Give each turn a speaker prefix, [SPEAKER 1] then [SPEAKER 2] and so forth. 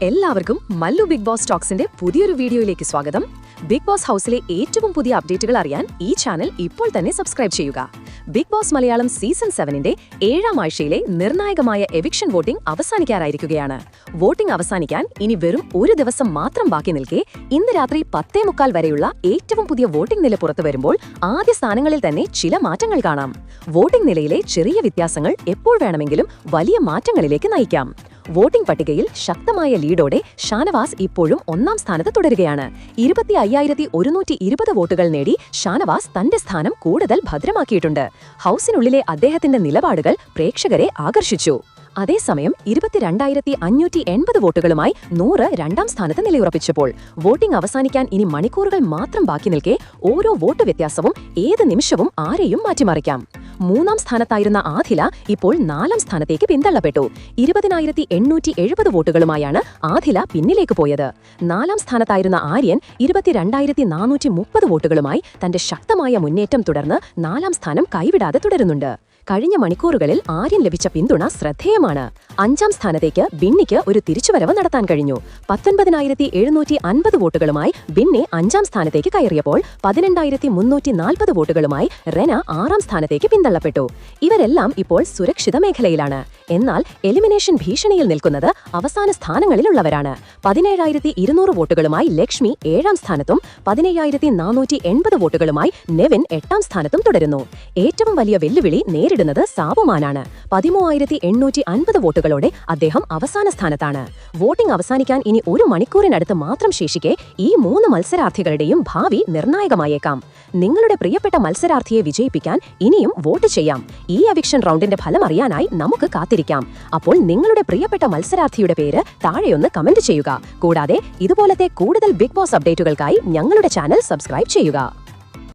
[SPEAKER 1] എല്ലാവർക്കും Mallu big boss ടോക്സിന്റെ പുതിയൊരു വീഡിയോയിലേക്ക് സ്വാഗതം. ബിഗ് ബോസ് ഹൗസിലെ ഏറ്റവും പുതിയ അപ്ഡേറ്റുകൾ അറിയാൻ ഈ ചാനൽ ഇപ്പോൾ തന്നെ സബ്സ്ക്രൈബ് ചെയ്യുക. ബിഗ് ബോസ് മലയാളം സീസൺ 7ന്റെ 7ാം ആഴ്ചയിലെ നിർണായകമായ എവിക്ഷൻ വോട്ടിംഗ് അവസാനിക്കാറായിരിക്കുകയാണ്. വോട്ടിംഗ് അവസാനിക്കാൻ ഇനി വെറും ഒരു ദിവസം മാത്രം ബാക്കി നിൽക്കെ ഇന്ന് രാത്രി 10:45 വരെയുള്ള ഏറ്റവും പുതിയ വോട്ടിംഗ് നില പുറത്തു വരുമ്പോൾ ആദ്യ സ്ഥാനങ്ങളിൽ തന്നെ ചില മാറ്റങ്ങൾ കാണാം. വോട്ടിംഗ് നിലയിലെ ചെറിയ വ്യത്യാസങ്ങൾ എപ്പോൾ വേണമെങ്കിലും വലിയ മാറ്റങ്ങളിലേക്ക് നയിക്കാം. വോട്ടിംഗ് പട്ടികയിൽ ശക്തമായ ലീഡോടെ ഷാനവാസ് ഇപ്പോഴും 1ാം സ്ഥാനത്ത് തുടരുകയാണ്. 25,120 വോട്ടുകൾ നേടി ഷാനവാസ് തന്റെ സ്ഥാനം കൂടുതൽ ഭദ്രമാക്കിയിട്ടുണ്ട്. ഹൌസിനുള്ളിലെ അദ്ദേഹത്തിന്റെ നിലപാടുകൾ പ്രേക്ഷകരെ ആകർഷിച്ചു. അതേസമയം 22,580 വോട്ടുകളുമായി 100 2ാം സ്ഥാനത്ത് നിലയുറപ്പിച്ചപ്പോൾ വോട്ടിംഗ് അവസാനിക്കാൻ ഇനി മണിക്കൂറുകൾ മാത്രം ബാക്കി നിൽക്കെ ഓരോ വോട്ട് വ്യത്യാസവും ഏത് നിമിഷവും ആരെയും മാറ്റിമറിക്കാം. 3ാം സ്ഥാനത്തായിരുന്ന ആദില ഇപ്പോൾ 4ാം സ്ഥാനത്തേക്ക് പിന്തള്ളപ്പെട്ടു. 20,870 വോട്ടുകളുമായാണ് ആദില പിന്നിലേക്ക് പോയത്. 4ാം സ്ഥാനത്തായിരുന്ന ആര്യൻ 22,430 വോട്ടുകളുമായി തന്റെ ശക്തമായ മുന്നേറ്റം തുടർന്ന് 4ാം സ്ഥാനം കൈവിടാതെ തുടരുന്നുണ്ട്. കഴിഞ്ഞ മണിക്കൂറുകളിൽ ആര്യൻ ലഭിച്ച പിന്തുണ ശ്രദ്ധേയമാണ്. 5ാം സ്ഥാനത്തേക്ക് ബിന്നിക്ക് ഒരു തിരിച്ചുവരവ് നടത്താൻ കഴിഞ്ഞു. 19,750 വോട്ടുകളുമായി ബിന്നി 5ാം സ്ഥാനത്തേക്ക് കയറിയപ്പോൾ 12,340 വോട്ടുകളുമായി റെന 6ാം സ്ഥാനത്തേക്ക് പിന്തള്ളപ്പെട്ടു. ഇവരെല്ലാം ഇപ്പോൾ സുരക്ഷിത മേഖലയിലാണ്. എന്നാൽ എലിമിനേഷൻ ഭീഷണിയിൽ നിൽക്കുന്നത് അവസാന സ്ഥാനങ്ങളിലുള്ളവരാണ്. 17,200 വോട്ടുകളുമായി ലക്ഷ്മി 7ാം സ്ഥാനത്തും 17,480 വോട്ടുകളുമായി നെവിൻ 8ാം സ്ഥാനത്തും തുടരുന്നു. ഏറ്റവും വലിയ വെല്ലുവിളി നേരിടുന്നത് സാബുമാനാണ്. 13,850 വോട്ടുകളോടെ അദ്ദേഹം അവസാന സ്ഥാനത്താണ്. വോട്ടിംഗ് അവസാനിക്കാൻ ഇനി ഒരു മണിക്കൂറിനടുത്ത് മാത്രം ശേഷിക്കെ ഈ 3 മത്സരാർത്ഥികളുടെയും ഭാവി നിർണായകമായേക്കാം. നിങ്ങളുടെ പ്രിയപ്പെട്ട മത്സരാർത്ഥിയെ വിജയിപ്പിക്കാൻ ഇനിയും വോട്ട് ചെയ്യാം. ഈ എവിക്ഷൻ റൗണ്ടിന്റെ ഫലം അറിയാനായി നമുക്ക് കാത്തിരിക്കാം. അപ്പോൾ നിങ്ങളുടെ പ്രിയപ്പെട്ട മത്സരാർത്ഥിയുടെ പേര് താഴെയൊന്ന് കമന്റ് ചെയ്യുക. കൂടാതെ ഇതുപോലത്തെ കൂടുതൽ ബിഗ് ബോസ് അപ്ഡേറ്റുകൾക്കായി ഞങ്ങളുടെ ചാനൽ സബ്സ്ക്രൈബ് ചെയ്യുക.